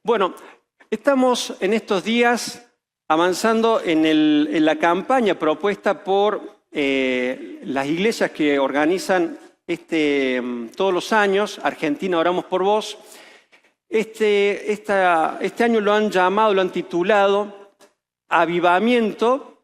Bueno, estamos en estos días avanzando en la campaña propuesta por las iglesias que organizan todos los años, Argentina Oramos por Vos. Este año lo han titulado Avivamiento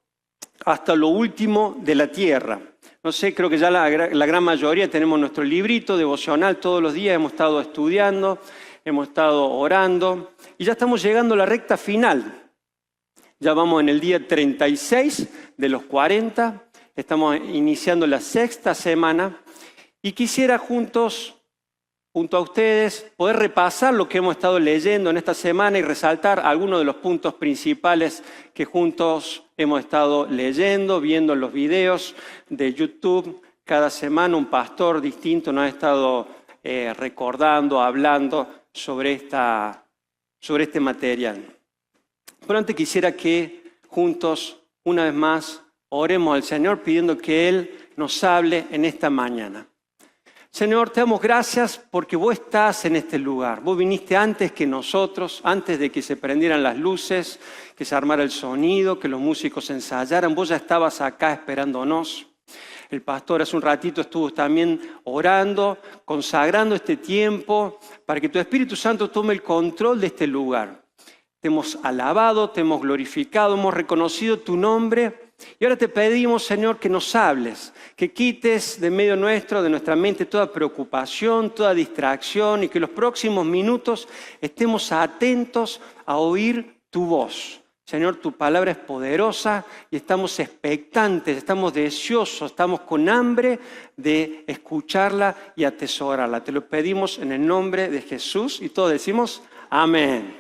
hasta lo último de la tierra. No sé, creo que ya la gran mayoría tenemos nuestro librito devocional todos los días, hemos estado estudiando, hemos estado orando y ya estamos llegando a la recta final. Ya vamos en el día 36 de los 40, estamos iniciando la sexta semana y quisiera junto a ustedes poder repasar lo que hemos estado leyendo en esta semana y resaltar algunos de los puntos principales que juntos hemos estado leyendo, viendo en los videos de YouTube. Cada semana un pastor distinto nos ha estado recordando, hablando sobre este material. Pero antes quisiera que juntos, una vez más, oremos al Señor pidiendo que Él nos hable en esta mañana. Señor, te damos gracias porque vos estás en este lugar. Vos viniste antes que nosotros, antes de que se prendieran las luces, que se armara el sonido, que los músicos ensayaran. Vos ya estabas acá esperándonos. El pastor hace un ratito estuvo también orando, consagrando este tiempo para que tu Espíritu Santo tome el control de este lugar. Te hemos alabado, te hemos glorificado, hemos reconocido tu nombre. Y ahora te pedimos, Señor, que nos hables, que quites de medio nuestro, de nuestra mente, toda preocupación, toda distracción y que los próximos minutos estemos atentos a oír tu voz. Señor, tu palabra es poderosa y estamos expectantes, estamos deseosos, estamos con hambre de escucharla y atesorarla. Te lo pedimos en el nombre de Jesús y todos decimos amén.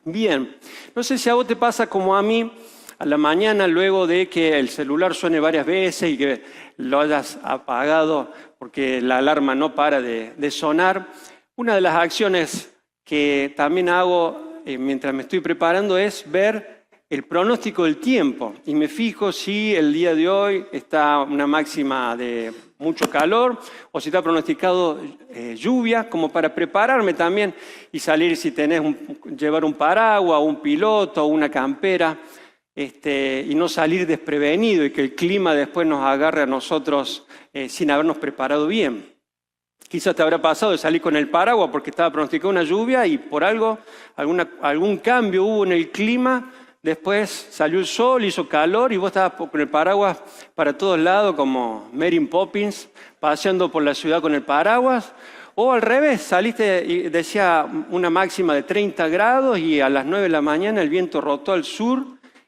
Bien, no sé si a vos te pasa como a mí, a la mañana luego de que el celular suene varias veces y que lo hayas apagado porque la alarma no para de sonar. Una de las acciones que también hago mientras me estoy preparando es ver el pronóstico del tiempo y me fijo si el día de hoy está una máxima de mucho calor o si está pronosticado lluvia, como para prepararme también y salir si llevar un paraguas, un piloto o una campera. Y no salir desprevenido y que el clima después nos agarre a nosotros sin habernos preparado bien. Quizás te habrá pasado de salir con el paraguas porque estaba pronosticada una lluvia y por algún cambio hubo en el clima, después salió el sol, hizo calor y vos estabas con el paraguas para todos lados como Mary Poppins, paseando por la ciudad con el paraguas. O al revés, saliste y decía una máxima de 30 grados y a las 9 de la mañana el viento rotó al sur.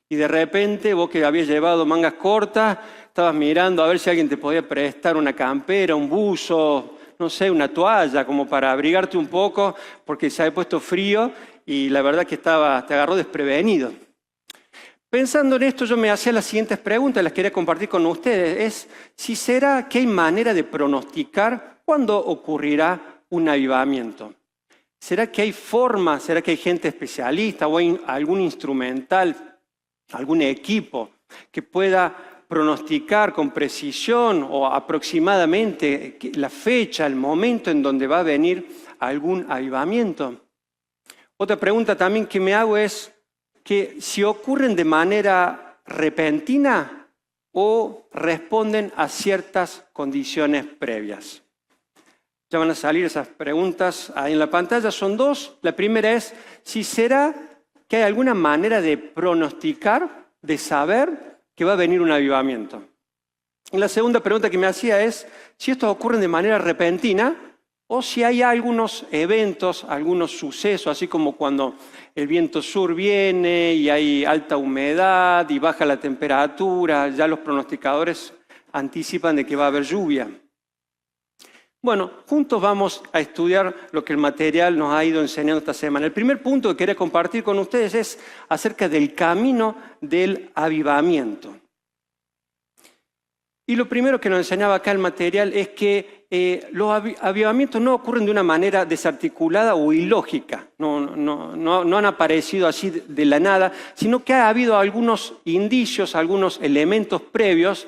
Y de repente, vos que habías llevado mangas cortas, estabas mirando a ver si alguien te podía prestar una campera, un buzo, no sé, una toalla, como para abrigarte un poco, porque se había puesto frío y la verdad que te agarró desprevenido. Pensando en esto, yo me hacía las siguientes preguntas, las quería compartir con ustedes. Si será que hay manera de pronosticar cuándo ocurrirá un avivamiento. ¿Será que hay forma, será que hay gente especialista o hay algún instrumental, algún equipo que pueda pronosticar con precisión o aproximadamente la fecha, el momento en donde va a venir algún avivamiento? Otra pregunta también que me hago es que si ocurren de manera repentina o responden a ciertas condiciones previas. Ya van a salir esas preguntas ahí en la pantalla, son dos. La primera es si será que hay alguna manera de pronosticar, de saber que va a venir un avivamiento. Y la segunda pregunta que me hacía es si estos ocurren de manera repentina o si hay algunos eventos, algunos sucesos, así como cuando el viento sur viene y hay alta humedad y baja la temperatura, ya los pronosticadores anticipan de que va a haber lluvia. Bueno, juntos vamos a estudiar lo que el material nos ha ido enseñando esta semana. El primer punto que quería compartir con ustedes es acerca del camino del avivamiento. Y lo primero que nos enseñaba acá el material es que los avivamientos no ocurren de una manera desarticulada o ilógica. No han aparecido así de la nada, sino que ha habido algunos indicios, algunos elementos previos,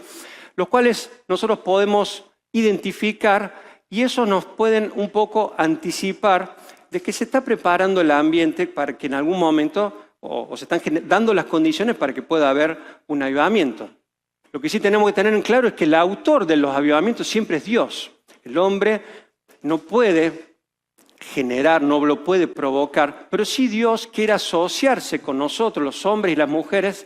los cuales nosotros podemos identificar. Y eso nos pueden un poco anticipar de que se está preparando el ambiente para que en algún momento, o se están dando las condiciones para que pueda haber un avivamiento. Lo que sí tenemos que tener en claro es que el autor de los avivamientos siempre es Dios. El hombre no puede generar, no lo puede provocar, pero sí Dios quiere asociarse con nosotros, los hombres y las mujeres,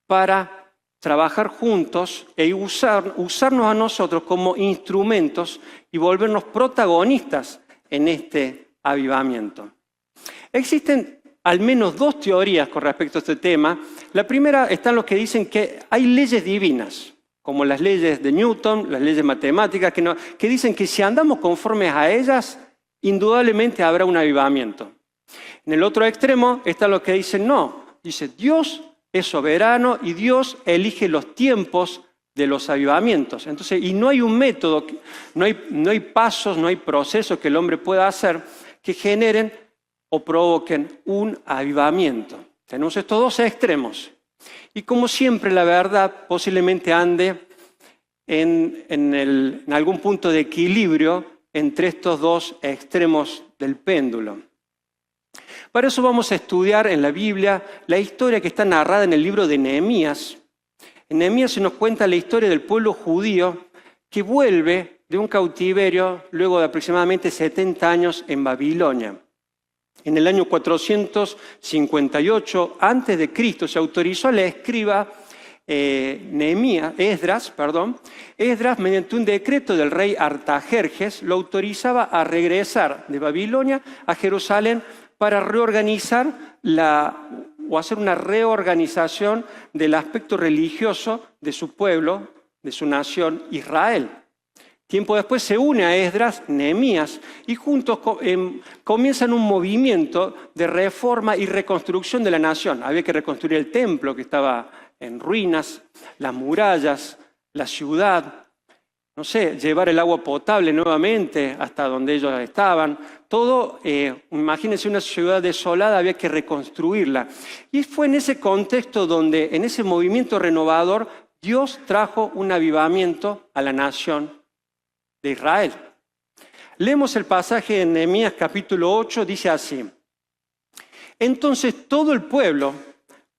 para trabajar juntos e usarnos a nosotros como instrumentos y volvernos protagonistas en este avivamiento. Existen al menos dos teorías con respecto a este tema. La primera están los que dicen que hay leyes divinas, como las leyes de Newton, las leyes matemáticas, que dicen que si andamos conformes a ellas, indudablemente habrá un avivamiento. En el otro extremo están los que dicen no. Dice, Dios es soberano y Dios elige los tiempos de los avivamientos. Entonces, y no hay un método, no hay pasos, no hay procesos que el hombre pueda hacer que generen o provoquen un avivamiento. Tenemos estos dos extremos. Y como siempre, la verdad posiblemente ande en algún punto de equilibrio entre estos dos extremos del péndulo. Para eso vamos a estudiar en la Biblia la historia que está narrada en el libro de Nehemías. En Nehemías se nos cuenta la historia del pueblo judío que vuelve de un cautiverio luego de aproximadamente 70 años en Babilonia. En el año 458 a.C. se autorizó al escriba Esdras, mediante un decreto del rey Artajerjes, lo autorizaba a regresar de Babilonia a Jerusalén para reorganizar o hacer una reorganización del aspecto religioso de su pueblo, de su nación Israel. Tiempo después se une a Esdras, Nehemías, y juntos comienzan un movimiento de reforma y reconstrucción de la nación. Había que reconstruir el templo que estaba en ruinas, las murallas, la ciudad, llevar el agua potable nuevamente hasta donde ellos estaban. Todo, imagínense una ciudad desolada, había que reconstruirla. Y fue en ese contexto donde, en ese movimiento renovador, Dios trajo un avivamiento a la nación de Israel. Leemos el pasaje en Nehemías capítulo 8, dice así: Entonces todo el pueblo,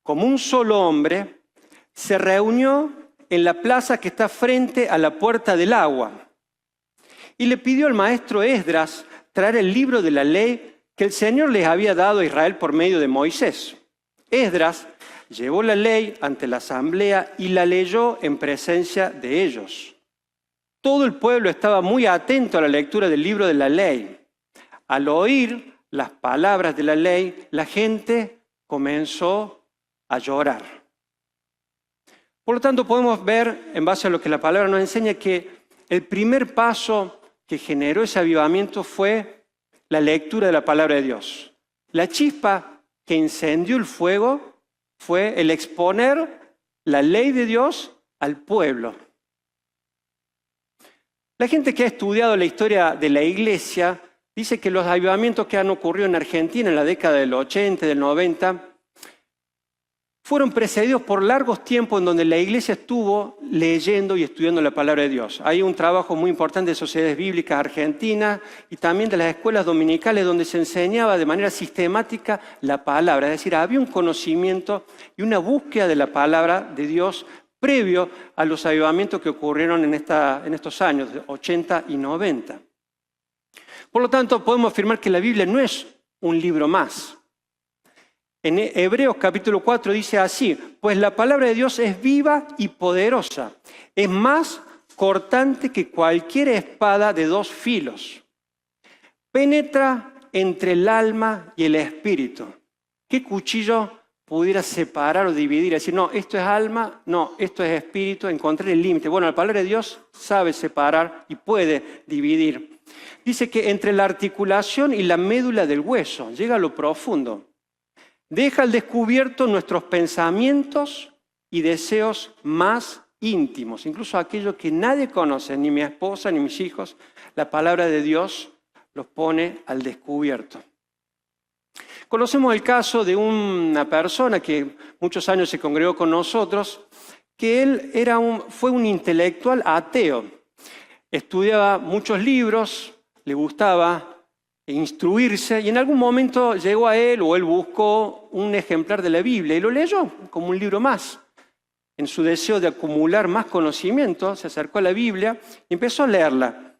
como un solo hombre, se reunió en la plaza que está frente a la puerta del agua y le pidió al maestro Esdras traer el libro de la ley que el Señor les había dado a Israel por medio de Moisés. Esdras llevó la ley ante la asamblea y la leyó en presencia de ellos. Todo el pueblo estaba muy atento a la lectura del libro de la ley. Al oír las palabras de la ley, la gente comenzó a llorar. Por lo tanto, podemos ver, en base a lo que la palabra nos enseña, que el primer paso que generó ese avivamiento fue la lectura de la palabra de Dios. La chispa que incendió el fuego fue el exponer la ley de Dios al pueblo. La gente que ha estudiado la historia de la iglesia dice que los avivamientos que han ocurrido en Argentina en la década del 80 y del 90 fueron precedidos por largos tiempos en donde la iglesia estuvo leyendo y estudiando la palabra de Dios. Hay un trabajo muy importante de sociedades bíblicas argentinas y también de las escuelas dominicales donde se enseñaba de manera sistemática la palabra. Es decir, había un conocimiento y una búsqueda de la palabra de Dios previo a los avivamientos que ocurrieron en estos años, de 80 y 90. Por lo tanto, podemos afirmar que la Biblia no es un libro más. En Hebreos capítulo 4 dice así: pues la palabra de Dios es viva y poderosa, es más cortante que cualquier espada de dos filos. Penetra entre el alma y el espíritu. ¿Qué cuchillo pudiera separar o dividir? Decir, no, esto es alma, no, esto es espíritu, encontrar el límite. Bueno, la palabra de Dios sabe separar y puede dividir. Dice que entre la articulación y la médula del hueso, llega a lo profundo. Deja al descubierto nuestros pensamientos y deseos más íntimos, incluso aquellos que nadie conoce, ni mi esposa ni mis hijos. La palabra de Dios los pone al descubierto. Conocemos el caso de una persona que muchos años se congregó con nosotros, que él fue un intelectual ateo. Estudiaba muchos libros, le gustaba instruirse, y en algún momento llegó a él o él buscó un ejemplar de la Biblia y lo leyó como un libro más. En su deseo de acumular más conocimiento, se acercó a la Biblia y empezó a leerla.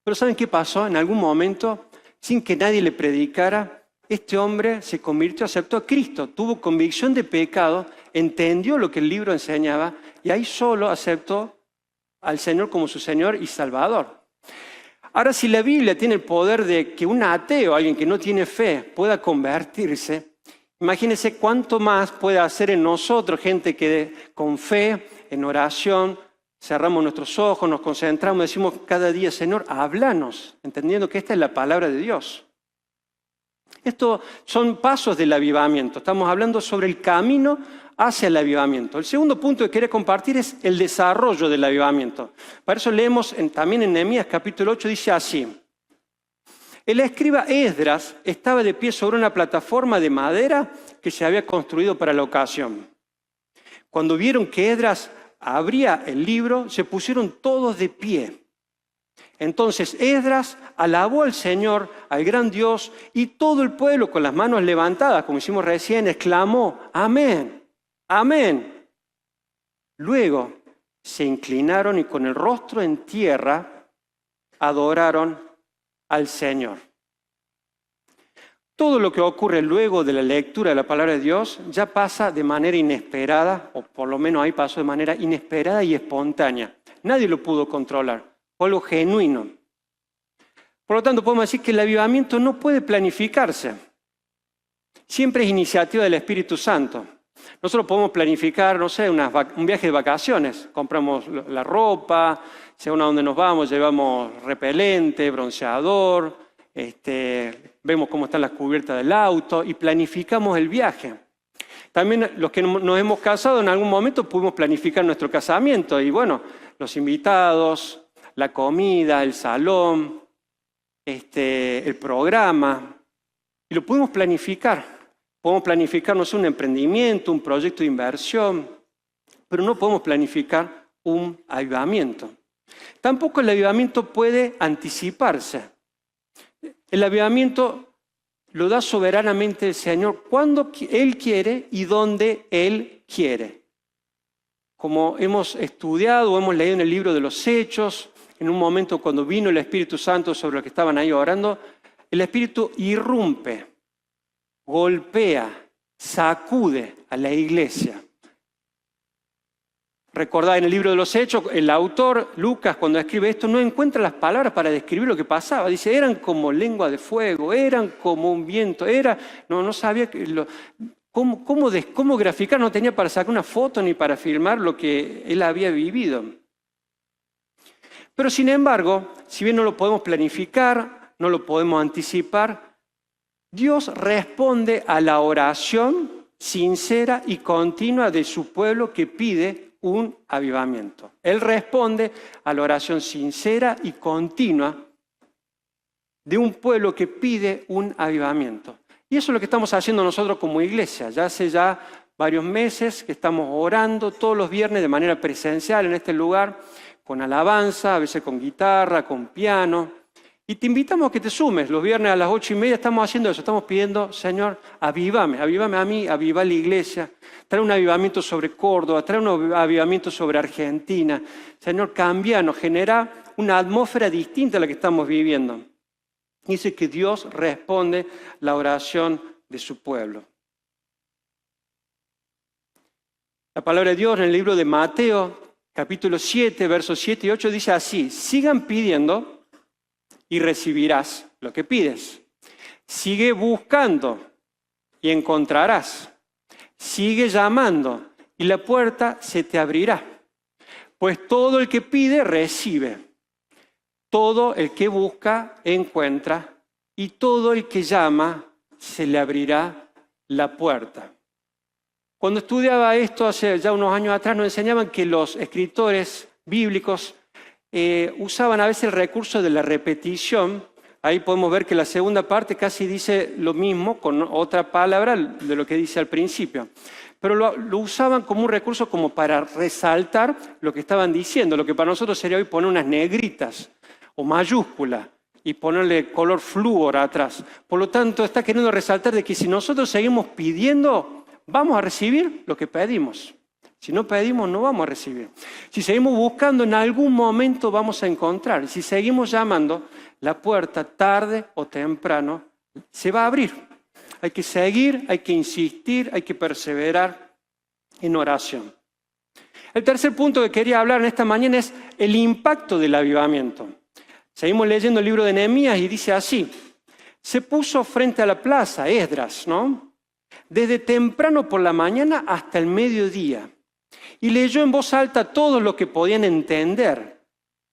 Pero ¿saben qué pasó? En algún momento, sin que nadie le predicara, este hombre se convirtió, aceptó a Cristo, tuvo convicción de pecado, entendió lo que el libro enseñaba y ahí solo aceptó al Señor como su Señor y Salvador. Ahora, si la Biblia tiene el poder de que un ateo, alguien que no tiene fe, pueda convertirse, imagínense cuánto más puede hacer en nosotros, gente que con fe, en oración, cerramos nuestros ojos, nos concentramos, decimos cada día, Señor, háblanos, entendiendo que esta es la palabra de Dios. Estos son pasos del avivamiento. Estamos hablando sobre el camino hacia el avivamiento. El segundo punto que quiero compartir es el desarrollo del avivamiento. Para eso leemos también en Nehemías capítulo 8, dice así. El escriba Esdras estaba de pie sobre una plataforma de madera que se había construido para la ocasión. Cuando vieron que Esdras abría el libro, se pusieron todos de pie. Entonces Esdras alabó al Señor, al gran Dios, y todo el pueblo con las manos levantadas, como hicimos recién, exclamó, amén, amén. Luego se inclinaron y con el rostro en tierra adoraron al Señor. Todo lo que ocurre luego de la lectura de la palabra de Dios ya pasa de manera inesperada, o por lo menos ahí pasó de manera inesperada y espontánea. Nadie lo pudo controlar. Fue algo genuino. Por lo tanto, podemos decir que el avivamiento no puede planificarse. Siempre es iniciativa del Espíritu Santo. Nosotros podemos planificar, no sé, un viaje de vacaciones. Compramos la ropa, según a dónde nos vamos, llevamos repelente, bronceador, vemos cómo están las cubiertas del auto y planificamos el viaje. También los que nos hemos casado en algún momento pudimos planificar nuestro casamiento y bueno, los invitados, la comida, el salón, el programa, y lo pudimos planificar. Podemos planificar, no sé, un emprendimiento, un proyecto de inversión, pero no podemos planificar un avivamiento. Tampoco el avivamiento puede anticiparse. El avivamiento lo da soberanamente el Señor cuando Él quiere y donde Él quiere. Como hemos estudiado o hemos leído en el libro de los Hechos, en un momento cuando vino el Espíritu Santo sobre los que estaban ahí orando, el Espíritu irrumpe, golpea, sacude a la iglesia. Recordad en el libro de los Hechos, el autor, Lucas, cuando escribe esto, no encuentra las palabras para describir lo que pasaba. Dice, eran como lengua de fuego, eran como un viento, no sabía cómo graficar, no tenía para sacar una foto ni para filmar lo que él había vivido. Pero sin embargo, si bien no lo podemos planificar, no lo podemos anticipar, Dios responde a la oración sincera y continua de su pueblo que pide un avivamiento. Él responde a la oración sincera y continua de un pueblo que pide un avivamiento. Y eso es lo que estamos haciendo nosotros como iglesia. Ya hace varios meses que estamos orando todos los viernes de manera presencial en este lugar, con alabanza, a veces con guitarra, con piano. Y te invitamos a que te sumes. Los viernes a las 8:30 estamos haciendo eso. Estamos pidiendo, Señor, avívame a mí, aviva la iglesia. Trae un avivamiento sobre Córdoba, trae un avivamiento sobre Argentina. Señor, cámbianos, genera una atmósfera distinta a la que estamos viviendo. Dice que Dios responde la oración de su pueblo. La palabra de Dios en el libro de Mateo, capítulo 7, versos 7 y 8, dice así: sigan pidiendo y recibirás lo que pides. Sigue buscando y encontrarás. Sigue llamando y la puerta se te abrirá. Pues todo el que pide, recibe. Todo el que busca, encuentra. Y todo el que llama, se le abrirá la puerta. Cuando estudiaba esto hace ya unos años atrás, nos enseñaban que los escritores bíblicos usaban a veces el recurso de la repetición. Ahí podemos ver que la segunda parte casi dice lo mismo con otra palabra de lo que dice al principio. Pero lo usaban como un recurso como para resaltar lo que estaban diciendo, lo que para nosotros sería hoy poner unas negritas o mayúsculas y ponerle color flúor atrás. Por lo tanto, está queriendo resaltar de que si nosotros seguimos pidiendo, vamos a recibir lo que pedimos. Si no pedimos, no vamos a recibir. Si seguimos buscando, en algún momento vamos a encontrar. Si seguimos llamando, la puerta, tarde o temprano, se va a abrir. Hay que seguir, hay que insistir, hay que perseverar en oración. El tercer punto que quería hablar en esta mañana es el impacto del avivamiento. Seguimos leyendo el libro de Nehemías y dice así: se puso frente a la plaza, Esdras, ¿no? Desde temprano por la mañana hasta el mediodía, y leyó en voz alta todo lo que podían entender.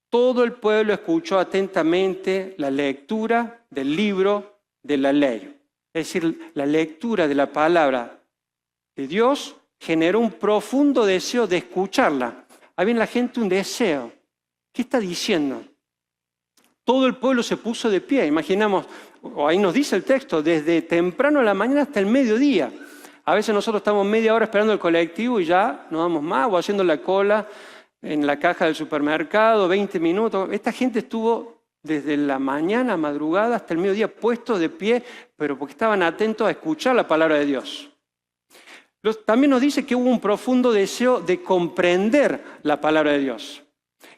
Todo el pueblo escuchó atentamente la lectura del libro de la ley. Es decir, la lectura de la palabra de Dios generó un profundo deseo de escucharla. Había en la gente un deseo. ¿Qué está diciendo? Todo el pueblo se puso de pie. Imaginamos, o ahí nos dice el texto, desde temprano a la mañana hasta el mediodía. A veces nosotros estamos media hora esperando el colectivo y ya no damos más, o haciendo la cola en la caja del supermercado, 20 minutos. Esta gente estuvo desde la mañana, madrugada, hasta el mediodía puestos de pie, pero porque estaban atentos a escuchar la palabra de Dios. También nos dice que hubo un profundo deseo de comprender la palabra de Dios.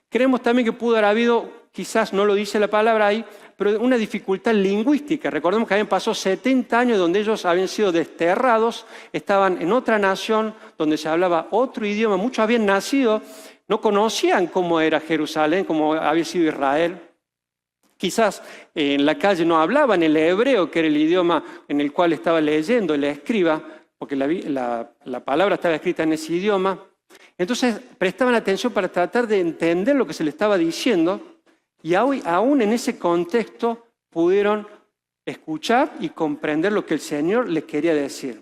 Creemos también que pudo haber habido, quizás no lo dice la palabra ahí, pero una dificultad lingüística. Recordemos que habían pasado 70 años donde ellos habían sido desterrados, estaban en otra nación donde se hablaba otro idioma. Muchos habían nacido, no conocían cómo era Jerusalén, cómo había sido Israel. Quizás en la calle no hablaban el hebreo, que era el idioma en el cual estaba leyendo el escriba, porque la palabra estaba escrita en ese idioma. Entonces prestaban atención para tratar de entender lo que se le estaba diciendo, y aún en ese contexto pudieron escuchar y comprender lo que el Señor les quería decir.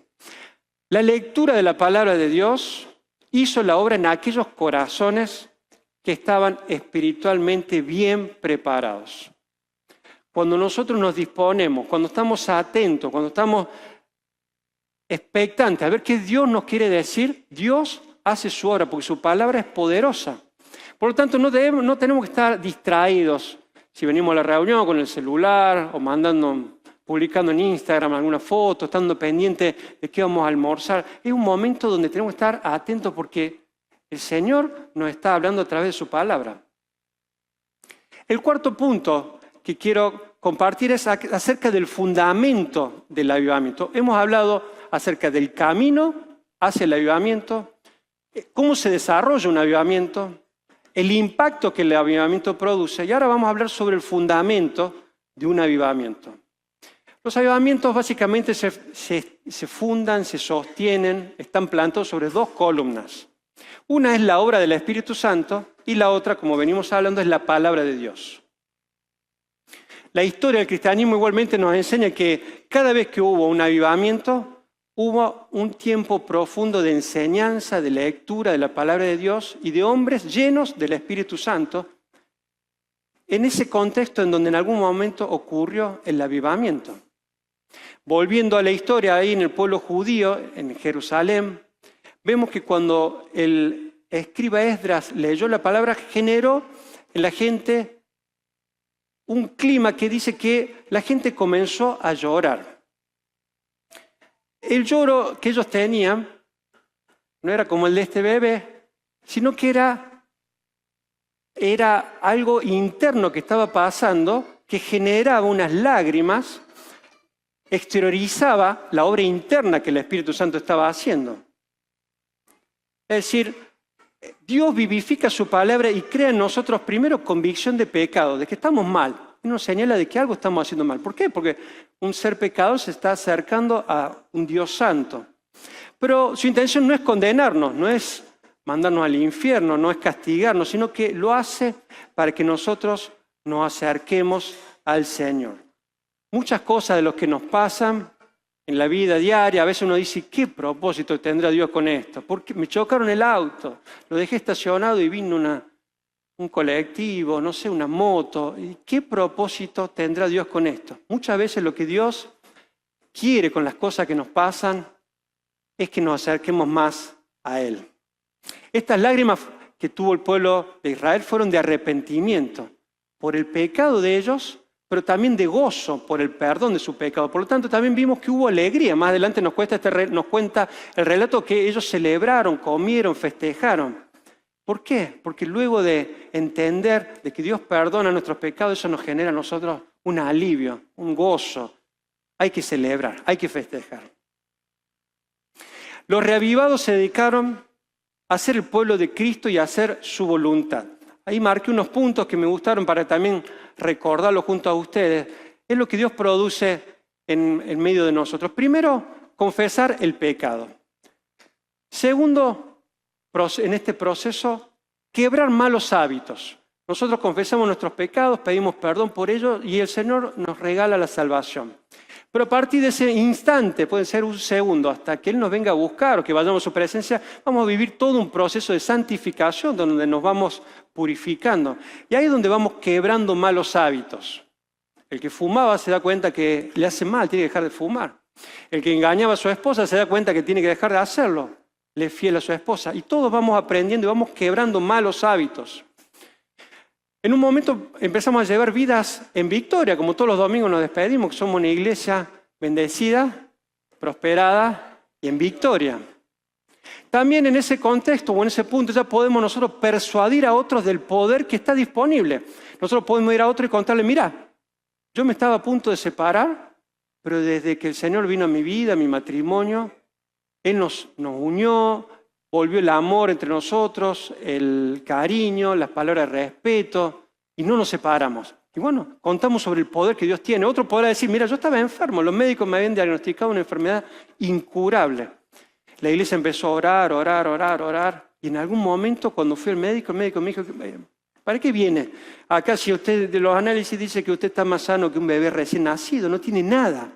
La lectura de la palabra de Dios hizo la obra en aquellos corazones que estaban espiritualmente bien preparados. Cuando nosotros nos disponemos, cuando estamos atentos, cuando estamos expectantes a ver qué Dios nos quiere decir, Dios hace su obra porque su palabra es poderosa. Por lo tanto, no tenemos que estar distraídos si venimos a la reunión con el celular o publicando en Instagram alguna foto, estando pendiente de qué vamos a almorzar. Es un momento donde tenemos que estar atentos porque el Señor nos está hablando a través de su palabra. El cuarto punto que quiero compartir es acerca del fundamento del avivamiento. Hemos hablado acerca del camino hacia el avivamiento, cómo se desarrolla un avivamiento, el impacto que el avivamiento produce, y ahora vamos a hablar sobre el fundamento de un avivamiento. Los avivamientos básicamente se fundan, se sostienen, están plantados sobre dos columnas. Una es la obra del Espíritu Santo y la otra, como venimos hablando, es la palabra de Dios. La historia del cristianismo igualmente nos enseña que cada vez que hubo un avivamiento, hubo un tiempo profundo de enseñanza, de lectura de la palabra de Dios y de hombres llenos del Espíritu Santo, en ese contexto en donde en algún momento ocurrió el avivamiento. Volviendo a la historia ahí en el pueblo judío, en Jerusalén, vemos que cuando el escriba Esdras leyó la palabra, generó en la gente un clima que dice que la gente comenzó a llorar. El lloro que ellos tenían no era como el de este bebé, sino que era algo interno que estaba pasando, que generaba unas lágrimas, exteriorizaba la obra interna que el Espíritu Santo estaba haciendo. Es decir, Dios vivifica su palabra y crea en nosotros primero convicción de pecado, de que estamos mal. Nos señala de que algo estamos haciendo mal. ¿Por qué? Porque un ser pecador se está acercando a un Dios santo. Pero su intención no es condenarnos, no es mandarnos al infierno, no es castigarnos, sino que lo hace para que nosotros nos acerquemos al Señor. Muchas cosas de lo que nos pasan en la vida diaria, a veces uno dice, ¿qué propósito tendrá Dios con esto? Porque me chocaron el auto, lo dejé estacionado y vino un colectivo, no sé, una moto. ¿Y qué propósito tendrá Dios con esto? Muchas veces lo que Dios quiere con las cosas que nos pasan es que nos acerquemos más a Él. Estas lágrimas que tuvo el pueblo de Israel fueron de arrepentimiento por el pecado de ellos, pero también de gozo por el perdón de su pecado. Por lo tanto, también vimos que hubo alegría. Más adelante nos cuenta el relato que ellos celebraron, comieron, festejaron. ¿Por qué? Porque luego de entender de que Dios perdona nuestros pecados, eso nos genera a nosotros un alivio, un gozo. Hay que celebrar, hay que festejar. Los reavivados se dedicaron a ser el pueblo de Cristo y a hacer su voluntad. Ahí marqué unos puntos que me gustaron para también recordarlo junto a ustedes. Es lo que Dios produce en medio de nosotros. Primero, confesar el pecado. Segundo, en este proceso, quebrar malos hábitos. Nosotros confesamos nuestros pecados, pedimos perdón por ellos y el Señor nos regala la salvación. Pero a partir de ese instante, puede ser un segundo, hasta que Él nos venga a buscar o que vayamos a su presencia, vamos a vivir todo un proceso de santificación donde nos vamos purificando. Y ahí es donde vamos quebrando malos hábitos. El que fumaba se da cuenta que le hace mal, tiene que dejar de fumar. El que engañaba a su esposa se da cuenta que tiene que dejar de hacerlo. Le es fiel a su esposa. Y todos vamos aprendiendo y vamos quebrando malos hábitos. En un momento empezamos a llevar vidas en victoria, como todos los domingos nos despedimos, que somos una iglesia bendecida, prosperada y en victoria. También en ese contexto o en ese punto ya podemos nosotros persuadir a otros del poder que está disponible. Nosotros podemos ir a otro y contarle, mira, yo me estaba a punto de separar, pero desde que el Señor vino a mi vida, a mi matrimonio, Él nos unió, volvió el amor entre nosotros, el cariño, las palabras de respeto, y no nos separamos. Y bueno, contamos sobre el poder que Dios tiene. Otro podrá decir, mira, yo estaba enfermo, los médicos me habían diagnosticado una enfermedad incurable. La iglesia empezó a orar, y en algún momento cuando fui al médico, el médico me dijo, ¿para qué viene? Acá si usted de los análisis dice que usted está más sano que un bebé recién nacido, no tiene nada.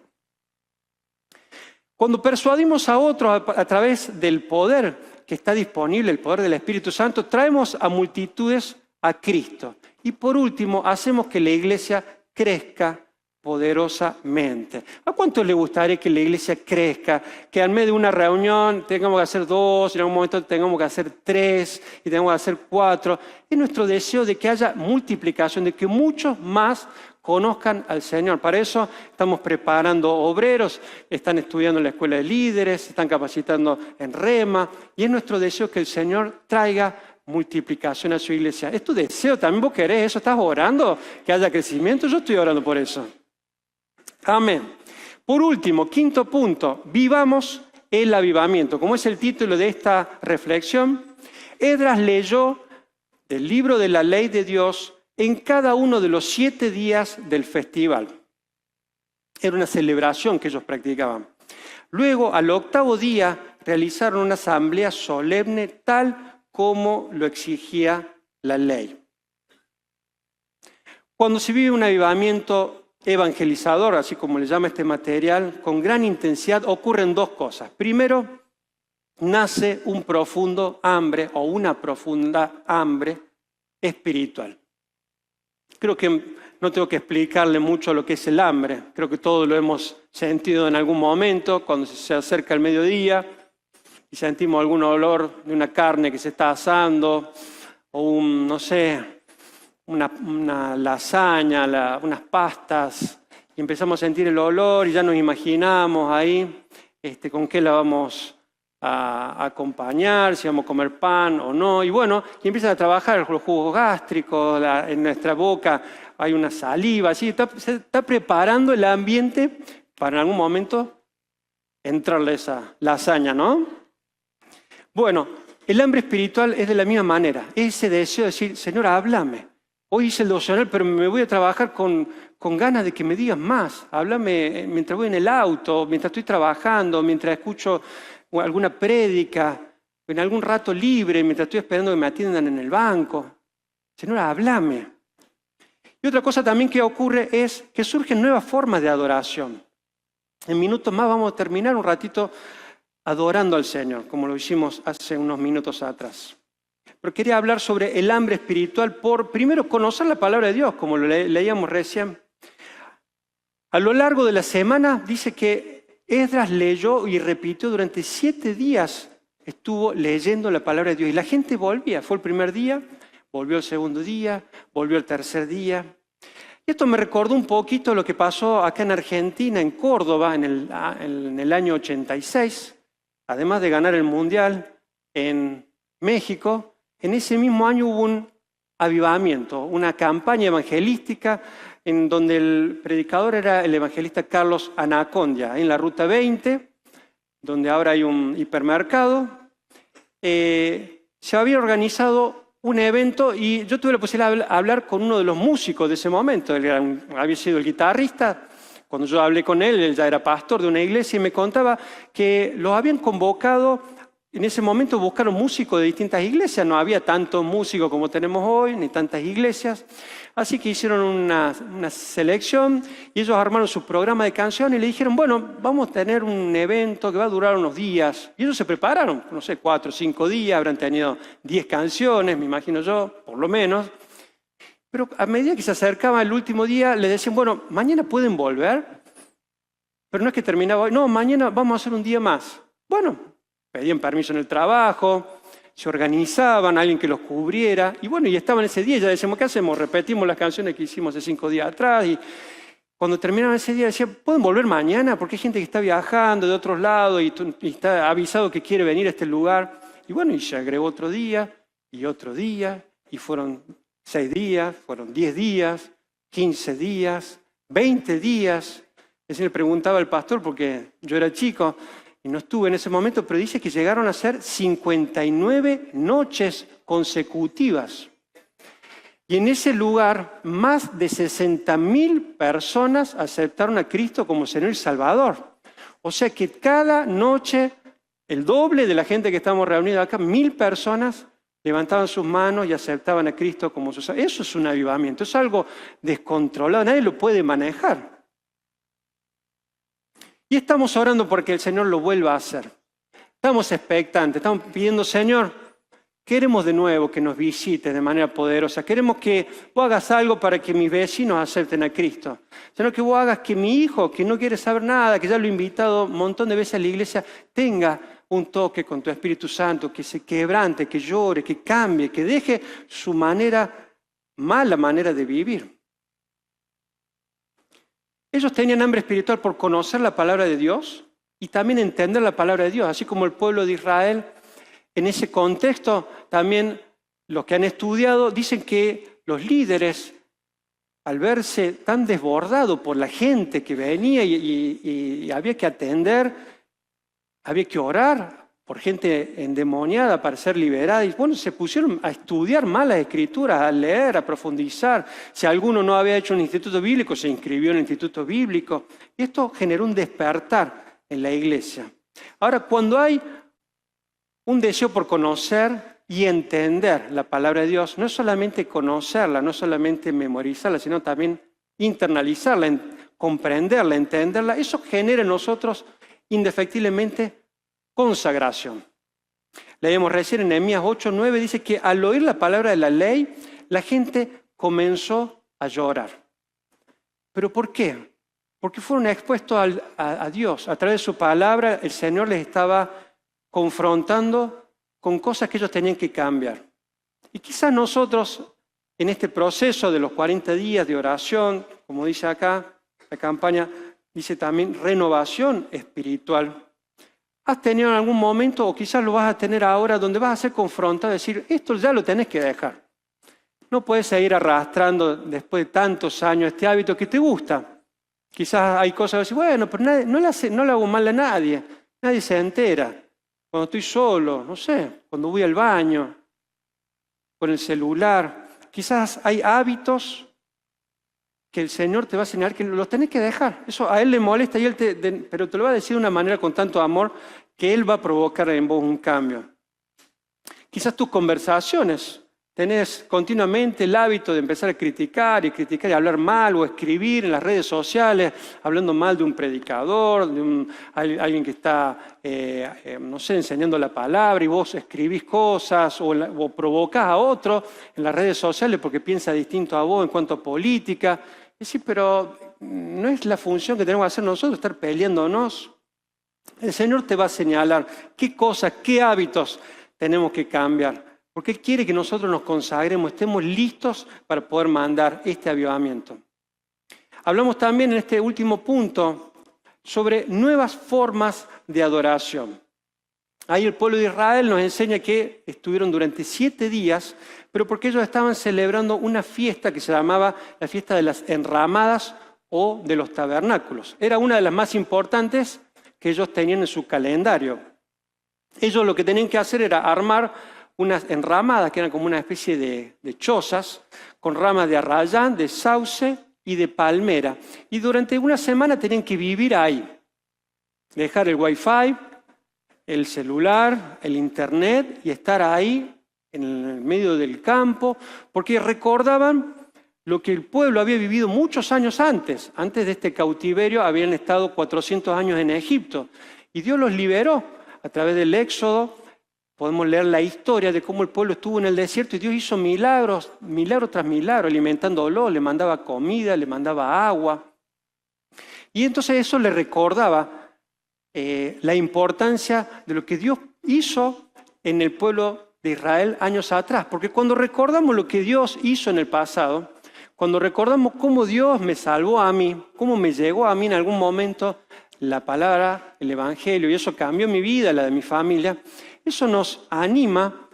Cuando persuadimos a otros a través del poder que está disponible, el poder del Espíritu Santo, traemos a multitudes a Cristo. Y por último, hacemos que la iglesia crezca poderosamente. ¿A cuántos les gustaría que la iglesia crezca? Que en medio de una reunión tengamos que hacer 2, en algún momento tengamos que hacer 3 y tengamos que hacer 4. Es nuestro deseo de que haya multiplicación, de que muchos más conozcan al Señor. Para eso estamos preparando obreros, están estudiando en la escuela de líderes, están capacitando en Rema, y es nuestro deseo que el Señor traiga multiplicación a su iglesia. Es tu deseo, también vos querés eso, estás orando, que haya crecimiento, yo estoy orando por eso. Amén. Por último, quinto punto, vivamos el avivamiento. Como es el título de esta reflexión, Esdras leyó del libro de la ley de Dios en cada uno de los 7 días del festival. Era una celebración que ellos practicaban. Luego, al 8º día, realizaron una asamblea solemne tal como lo exigía la ley. Cuando se vive un avivamiento evangelizador, así como le llama este material, con gran intensidad ocurren 2 cosas. Primero, nace un profundo hambre o una profunda hambre espiritual. Creo que no tengo que explicarle mucho lo que es el hambre. Creo que todos lo hemos sentido en algún momento, cuando se acerca el mediodía y sentimos algún olor de una carne que se está asando, o una lasaña, unas pastas, y empezamos a sentir el olor y ya nos imaginamos ahí con qué la vamos a acompañar, si vamos a comer pan o no, y bueno, y empiezan a trabajar los jugos gástricos, en nuestra boca hay una saliva, así, se está preparando el ambiente para en algún momento entrarle esa lasaña, ¿no? Bueno, el hambre espiritual es de la misma manera, ese deseo de decir, Señor, háblame. Hoy hice el devocional, pero me voy a trabajar con ganas de que me digas más. Háblame mientras voy en el auto, mientras estoy trabajando, mientras escucho alguna prédica, en algún rato libre, mientras estoy esperando que me atiendan en el banco. Señor, háblame. Y otra cosa también que ocurre es que surgen nuevas formas de adoración. En minutos más vamos a terminar un ratito adorando al Señor, como lo hicimos hace unos minutos atrás. Pero quería hablar sobre el hambre espiritual por, primero, conocer la palabra de Dios, como lo leíamos recién. A lo largo de la semana dice que Esdras leyó y repitió durante 7 días, estuvo leyendo la palabra de Dios. Y la gente volvía, fue el primer día, volvió el segundo día, volvió el tercer día. Y esto me recordó un poquito lo que pasó acá en Argentina, en Córdoba, en el año 86. Además de ganar el Mundial en México, en ese mismo año hubo un avivamiento, una campaña evangelística en donde el predicador era el evangelista Carlos Anacondia, en la Ruta 20, donde ahora hay un hipermercado. Se había organizado un evento y yo tuve la posibilidad de hablar con uno de los músicos de ese momento. Él había sido el guitarrista. Cuando yo hablé con él ya era pastor de una iglesia y me contaba que los habían convocado. En ese momento buscaron músicos de distintas iglesias, no había tantos músicos como tenemos hoy, ni tantas iglesias. Así que hicieron una selección y ellos armaron su programa de canciones y le dijeron, bueno, vamos a tener un evento que va a durar unos días. Y ellos se prepararon, no sé, 4 o 5 días, habrán tenido 10 canciones, me imagino yo, por lo menos. Pero a medida que se acercaba el último día, le decían, bueno, mañana pueden volver, pero no es que terminaba hoy, no, mañana vamos a hacer un día más. Bueno, pedían permiso en el trabajo, se organizaban, alguien que los cubriera, y bueno, y estaban ese día, ya decíamos, ¿qué hacemos? Repetimos las canciones que hicimos hace 5 días atrás, y cuando terminaban ese día decían, ¿pueden volver mañana? Porque hay gente que está viajando de otros lados y está avisado que quiere venir a este lugar. Y bueno, y se agregó otro día, y fueron 6 días, fueron 10 días, 15 días, 20 días. Ese le preguntaba al pastor, porque yo era chico, y no estuve en ese momento, pero dice que llegaron a ser 59 noches consecutivas. Y en ese lugar, más de 60.000 personas aceptaron a Cristo como Señor y Salvador. O sea que cada noche, el doble de la gente que estamos reunidos acá, 1.000 personas levantaban sus manos y aceptaban a Cristo como su Salvador. Eso es un avivamiento, es algo descontrolado, nadie lo puede manejar. Y estamos orando porque el Señor lo vuelva a hacer. Estamos expectantes, estamos pidiendo, Señor, queremos de nuevo que nos visites de manera poderosa. Queremos que vos hagas algo para que mis vecinos acepten a Cristo. Señor, que vos hagas que mi hijo, que no quiere saber nada, que ya lo he invitado un montón de veces a la iglesia, tenga un toque con tu Espíritu Santo, que se quebrante, que llore, que cambie, que deje su mala manera de vivir. Ellos tenían hambre espiritual por conocer la palabra de Dios y también entender la palabra de Dios, así como el pueblo de Israel. En ese contexto, también los que han estudiado dicen que los líderes, al verse tan desbordados por la gente que venía y había que atender, había que orar por gente endemoniada para ser liberada. Y bueno, se pusieron a estudiar más las escrituras, a leer, a profundizar. Si alguno no había hecho un instituto bíblico, se inscribió en el instituto bíblico. Y esto generó un despertar en la iglesia. Ahora, cuando hay un deseo por conocer y entender la palabra de Dios, no es solamente conocerla, no es solamente memorizarla, sino también internalizarla, comprenderla, entenderla, eso genera en nosotros indefectiblemente consagración. Leemos recién en Nehemías 8:9, dice que al oír la palabra de la ley, la gente comenzó a llorar. ¿Pero por qué? Porque fueron expuestos a Dios. A través de su palabra, el Señor les estaba confrontando con cosas que ellos tenían que cambiar. Y quizás nosotros, en este proceso de los 40 días de oración, como dice acá, la campaña dice también renovación espiritual. ¿Has tenido en algún momento, o quizás lo vas a tener ahora, donde vas a ser confrontado y decir, esto ya lo tenés que dejar? No puedes seguir arrastrando después de tantos años este hábito que te gusta. Quizás hay cosas que decir, bueno, pero no le hago mal a nadie se entera. Cuando estoy solo, no sé, cuando voy al baño, con el celular. Quizás hay hábitos que el Señor te va a señalar que los tenés que dejar. Eso a Él le molesta, pero te lo va a decir de una manera con tanto amor que Él va a provocar en vos un cambio. Quizás tus conversaciones, tenés continuamente el hábito de empezar a criticar y hablar mal o escribir en las redes sociales, hablando mal de un predicador, de alguien que está, no sé, enseñando la palabra y vos escribís cosas o provocás a otro en las redes sociales porque piensa distinto a vos en cuanto a política. Y sí, pero no es la función que tenemos que hacer nosotros, estar peleándonos. El Señor te va a señalar qué cosas, qué hábitos tenemos que cambiar. Porque Él quiere que nosotros nos consagremos, estemos listos para poder mandar este avivamiento. Hablamos también en este último punto sobre nuevas formas de adoración. Ahí el pueblo de Israel nos enseña que estuvieron durante 7 días, pero porque ellos estaban celebrando una fiesta que se llamaba la fiesta de las enramadas o de los tabernáculos. Era una de las más importantes que ellos tenían en su calendario. Ellos lo que tenían que hacer era armar unas enramadas, que eran como una especie de chozas, con ramas de arrayán, de sauce y de palmera. Y durante una semana tenían que vivir ahí. Dejar el wifi, el celular, el internet y estar ahí en el medio del campo, porque recordaban lo que el pueblo había vivido muchos años antes. Antes de este cautiverio habían estado 400 años en Egipto y Dios los liberó a través del Éxodo. Podemos leer la historia de cómo el pueblo estuvo en el desierto y Dios hizo milagros, milagro tras milagro, alimentándolo, le mandaba comida, le mandaba agua. Y entonces eso le recordaba la importancia de lo que Dios hizo en el pueblo de Israel años atrás. Porque cuando recordamos lo que Dios hizo en el pasado, cuando recordamos cómo Dios me salvó a mí, cómo me llegó a mí en algún momento la palabra, el Evangelio, y eso cambió mi vida, la de mi familia, eso nos anima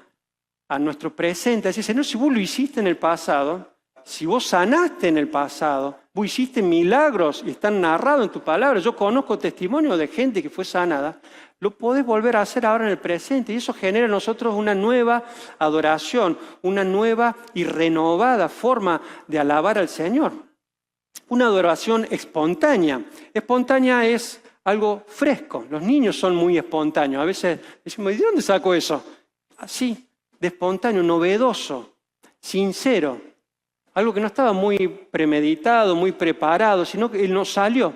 a nuestro presente. A decir, Señor, si vos lo hiciste en el pasado, si vos sanaste en el pasado, vos hiciste milagros y están narrados en tu palabra, yo conozco testimonios de gente que fue sanada, lo podés volver a hacer ahora en el presente. Y eso genera en nosotros una nueva adoración, una nueva y renovada forma de alabar al Señor. Una adoración espontánea. Espontánea es algo fresco. Los niños son muy espontáneos. A veces decimos, ¿de dónde saco eso? Así, de espontáneo, novedoso, sincero. Algo que no estaba muy premeditado, muy preparado, sino que nos salió.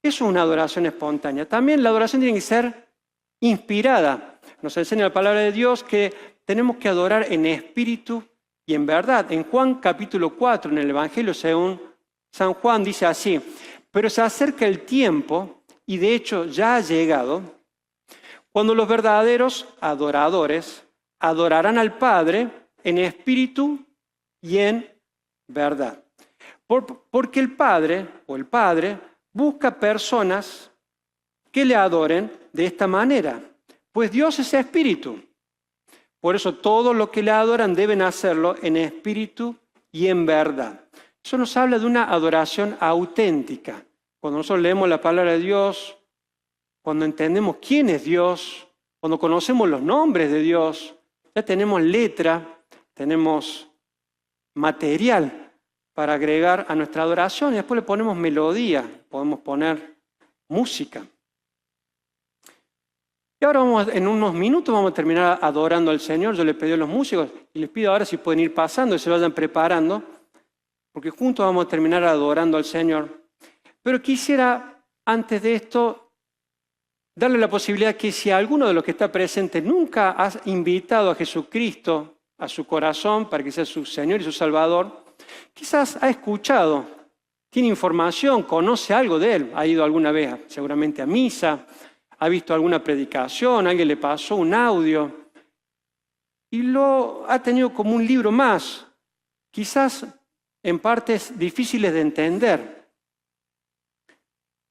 Eso es una adoración espontánea. También la adoración tiene que ser inspirada. Nos enseña la palabra de Dios que tenemos que adorar en espíritu y en verdad. En Juan capítulo 4, en el Evangelio según San Juan, dice así: pero se acerca el tiempo, y de hecho ya ha llegado, cuando los verdaderos adoradores adorarán al Padre en espíritu y en verdad. Porque el Padre busca personas que le adoren de esta manera, pues Dios es espíritu. Por eso todos los que le adoran deben hacerlo en espíritu y en verdad. Eso nos habla de una adoración auténtica. Cuando nosotros leemos la palabra de Dios, cuando entendemos quién es Dios, cuando conocemos los nombres de Dios, ya tenemos letra, tenemos material para agregar a nuestra adoración y después le ponemos melodía, podemos poner música. Y ahora en unos minutos vamos a terminar adorando al Señor. Yo le pedí a los músicos y les pido ahora si pueden ir pasando y se vayan preparando, porque juntos vamos a terminar adorando al Señor. Pero quisiera, antes de esto, darle la posibilidad que si alguno de los que está presente nunca ha invitado a Jesucristo a su corazón para que sea su Señor y su Salvador, quizás ha escuchado, tiene información, conoce algo de Él, ha ido alguna vez seguramente a misa, ha visto alguna predicación, alguien le pasó un audio y lo ha tenido como un libro más, quizás en partes difíciles de entender.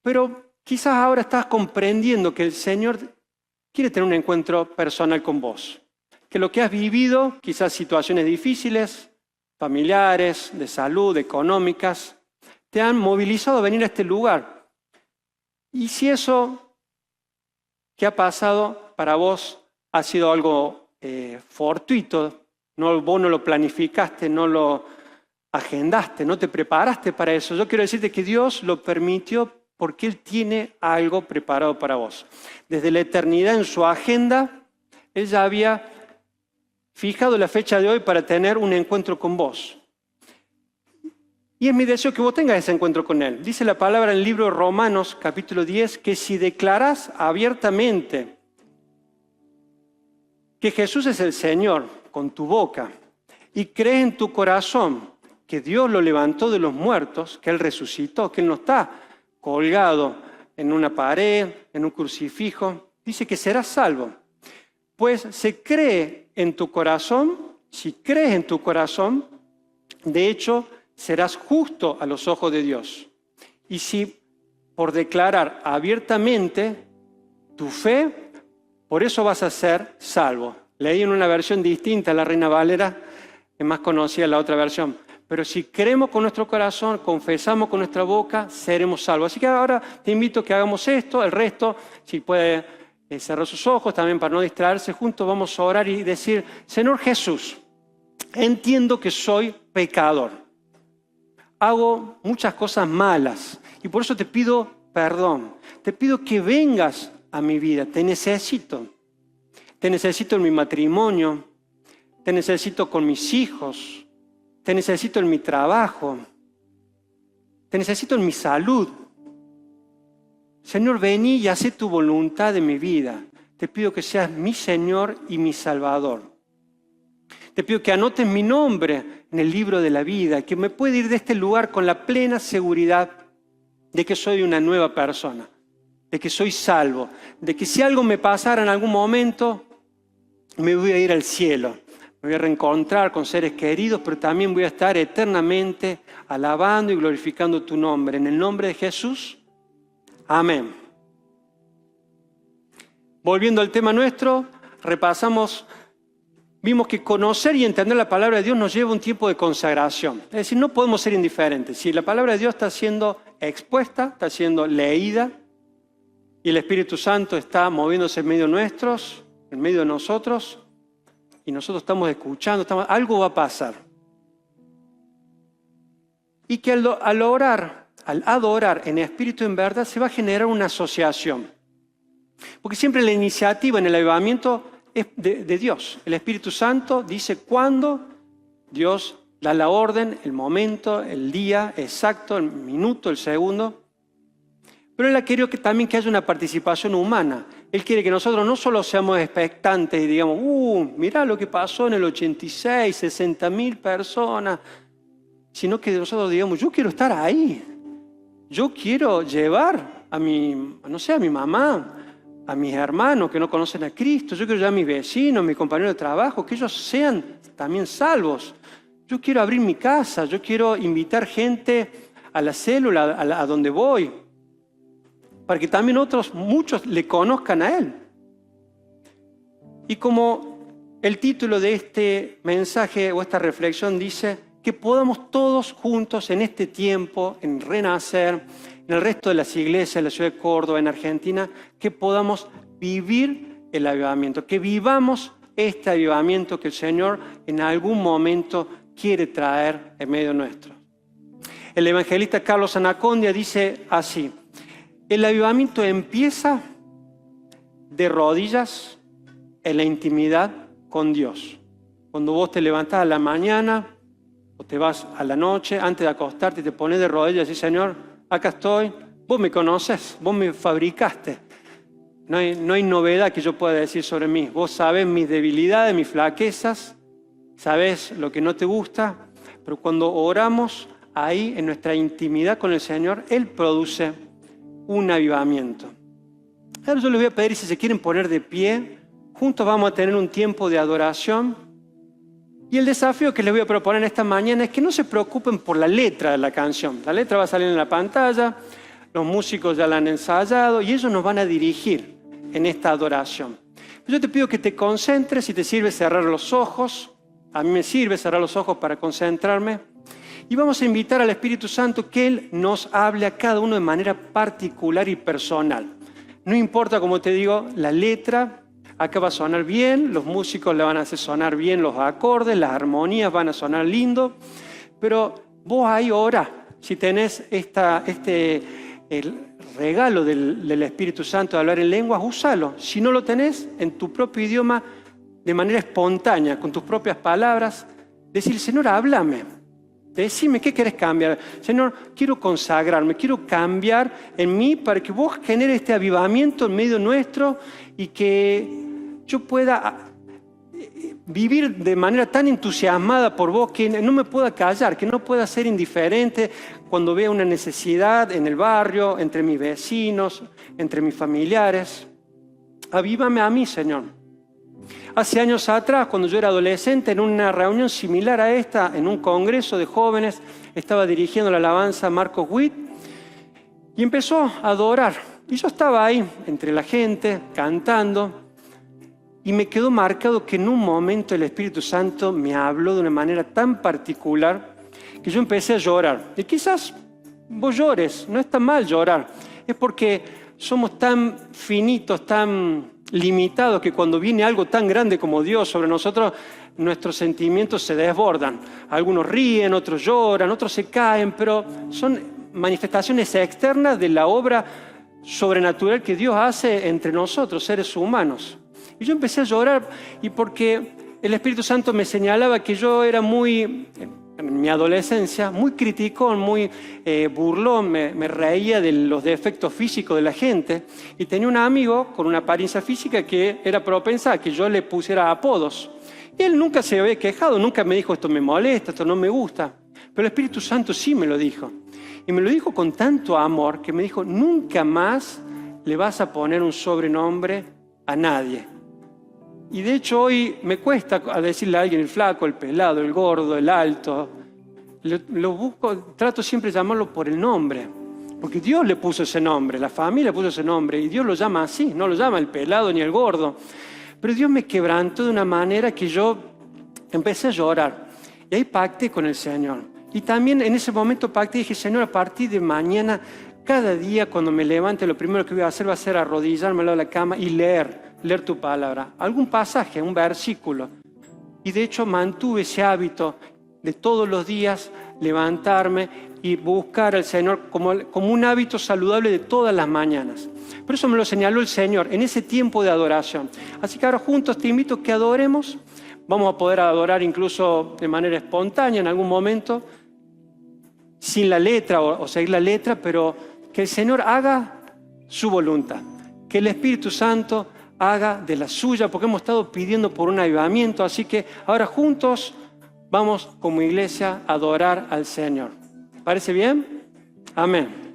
Pero quizás ahora estás comprendiendo que el Señor quiere tener un encuentro personal con vos. Que lo que has vivido, quizás situaciones difíciles, familiares, de salud, económicas, te han movilizado a venir a este lugar. Y si eso que ha pasado para vos ha sido algo fortuito, vos no lo planificaste, no lo agendaste, no te preparaste para eso, yo quiero decirte que Dios lo permitió porque Él tiene algo preparado para vos. Desde la eternidad en su agenda, Él ya había fijado la fecha de hoy para tener un encuentro con vos. Y es mi deseo que vos tengas ese encuentro con Él. Dice la palabra en el libro de Romanos, capítulo 10, que si declarás abiertamente que Jesús es el Señor con tu boca y crees en tu corazón que Dios lo levantó de los muertos, que Él resucitó, que Él no está colgado en una pared, en un crucifijo, dice que serás salvo. Pues se cree en tu corazón, si crees en tu corazón, de hecho, serás justo a los ojos de Dios. Y si por declarar abiertamente tu fe, por eso vas a ser salvo. Leí en una versión distinta, la Reina Valera, es más conocida la otra versión. Pero si creemos con nuestro corazón, confesamos con nuestra boca, seremos salvos. Así que ahora te invito a que hagamos esto. El resto, si puede cerrar sus ojos también para no distraerse, juntos vamos a orar y decir: Señor Jesús, entiendo que soy pecador. Hago muchas cosas malas y por eso te pido perdón. Te pido que vengas a mi vida. Te necesito. Te necesito en mi matrimonio. Te necesito con mis hijos. Te necesito en mi trabajo. Te necesito en mi salud. Señor, vení y haz tu voluntad en mi vida. Te pido que seas mi Señor y mi Salvador. Te pido que anotes mi nombre en el libro de la vida, que me pueda ir de este lugar con la plena seguridad de que soy una nueva persona, de que soy salvo, de que si algo me pasara en algún momento, me voy a ir al cielo. Me voy a reencontrar con seres queridos, pero también voy a estar eternamente alabando y glorificando tu nombre. En el nombre de Jesús, amén. Volviendo al tema nuestro, repasamos, vimos que conocer y entender la palabra de Dios nos lleva un tiempo de consagración. Es decir, no podemos ser indiferentes. Si la palabra de Dios está siendo expuesta, está siendo leída, y el Espíritu Santo está moviéndose en medio nuestros, en medio de nosotros, y nosotros estamos escuchando, algo va a pasar. Y que al orar, al adorar en espíritu y en verdad, se va a generar una asociación. Porque siempre la iniciativa en el avivamiento es de Dios. El Espíritu Santo dice cuándo, Dios da la orden, el momento, el día exacto, el minuto, el segundo. Pero Él ha querido también que haya una participación humana. Él quiere que nosotros no solo seamos expectantes y digamos, mirá lo que pasó en el 86, 60.000 personas, sino que nosotros digamos, yo quiero estar ahí. Yo quiero llevar a mi mamá, a mis hermanos que no conocen a Cristo. Yo quiero llevar a mis vecinos, a mis compañeros de trabajo, que ellos sean también salvos. Yo quiero abrir mi casa, yo quiero invitar gente a la célula, a donde voy, para que también muchos le conozcan a Él. Y como el título de este mensaje o esta reflexión dice, que podamos todos juntos en este tiempo, en Renacer, en el resto de las iglesias, en la ciudad de Córdoba, en Argentina, que podamos vivir el avivamiento, que vivamos este avivamiento que el Señor en algún momento quiere traer en medio nuestro. El evangelista Carlos Anacondia dice así: el avivamiento empieza de rodillas en la intimidad con Dios. Cuando vos te levantás a la mañana o te vas a la noche, antes de acostarte, te pones de rodillas y decís, Señor, acá estoy, vos me conoces, vos me fabricaste. No hay novedad que yo pueda decir sobre mí. Vos sabés mis debilidades, mis flaquezas, sabés lo que no te gusta, pero cuando oramos ahí en nuestra intimidad con el Señor, Él produce un avivamiento. Ahora yo les voy a pedir, si se quieren poner de pie, juntos vamos a tener un tiempo de adoración. Y el desafío que les voy a proponer esta mañana es que no se preocupen por la letra de la canción. La letra va a salir en la pantalla, los músicos ya la han ensayado y ellos nos van a dirigir en esta adoración. Yo te pido que te concentres, si te sirve cerrar los ojos. A mí me sirve cerrar los ojos para concentrarme. Y vamos a invitar al Espíritu Santo que Él nos hable a cada uno de manera particular y personal. No importa, como te digo, la letra. Acá va a sonar bien, los músicos le van a hacer sonar bien los acordes, las armonías van a sonar lindo, pero vos ahí orá. Si tenés el regalo del Espíritu Santo de hablar en lenguas, úsalo. Si no lo tenés, en tu propio idioma, de manera espontánea, con tus propias palabras, decir, Señor, háblame. Decime, ¿qué querés cambiar? Señor, quiero consagrarme, quiero cambiar en mí para que vos generes este avivamiento en medio nuestro y que yo pueda vivir de manera tan entusiasmada por vos que no me pueda callar, que no pueda ser indiferente cuando vea una necesidad en el barrio, entre mis vecinos, entre mis familiares. Avívame a mí, Señor. Hace años atrás, cuando yo era adolescente, en una reunión similar a esta, en un congreso de jóvenes, estaba dirigiendo la alabanza Marcos Witt, Y empezó a adorar. Y yo estaba ahí, entre la gente, cantando. Y me quedó marcado que en un momento el Espíritu Santo me habló de una manera tan particular que yo empecé a llorar. Y quizás vos llores, no está mal llorar. Es porque somos tan finitos, tan limitados, que cuando viene algo tan grande como Dios sobre nosotros, nuestros sentimientos se desbordan. Algunos ríen, otros lloran, otros se caen, pero son manifestaciones externas de la obra sobrenatural que Dios hace entre nosotros, seres humanos. Y yo empecé a llorar, y porque el Espíritu Santo me señalaba que yo era muy, en mi adolescencia, muy criticón, muy burlón, me reía de los defectos físicos de la gente, y tenía un amigo con una apariencia física que era propensa a que yo le pusiera apodos. Y él nunca se había quejado, nunca me dijo esto me molesta, esto no me gusta, pero el Espíritu Santo sí me lo dijo. Y me lo dijo con tanto amor que me dijo, nunca más le vas a poner un sobrenombre a nadie. Y de hecho hoy me cuesta decirle a alguien el flaco, el pelado, el gordo, el alto. Lo busco, trato siempre de llamarlo por el nombre. Porque Dios le puso ese nombre, la familia le puso ese nombre. Y Dios lo llama así, no lo llama el pelado ni el gordo. Pero Dios me quebrantó de una manera que yo empecé a llorar. Y ahí pacté con el Señor. Y también en ese momento pacté y dije, Señor, a partir de mañana, cada día cuando me levante, lo primero que voy a hacer va a ser arrodillarme al lado de la cama y leer tu palabra, algún pasaje, un versículo. Y de hecho mantuve ese hábito de todos los días levantarme y buscar al Señor como un hábito saludable de todas las mañanas. Por eso me lo señaló el Señor en ese tiempo de adoración. Así que ahora juntos te invito a que adoremos. Vamos a poder adorar incluso de manera espontánea en algún momento, sin la letra o seguir la letra, pero que el Señor haga su voluntad, que el Espíritu Santo haga de la suya, porque hemos estado pidiendo por un avivamiento. Así que ahora juntos vamos como iglesia a adorar al Señor. ¿Parece bien? Amén.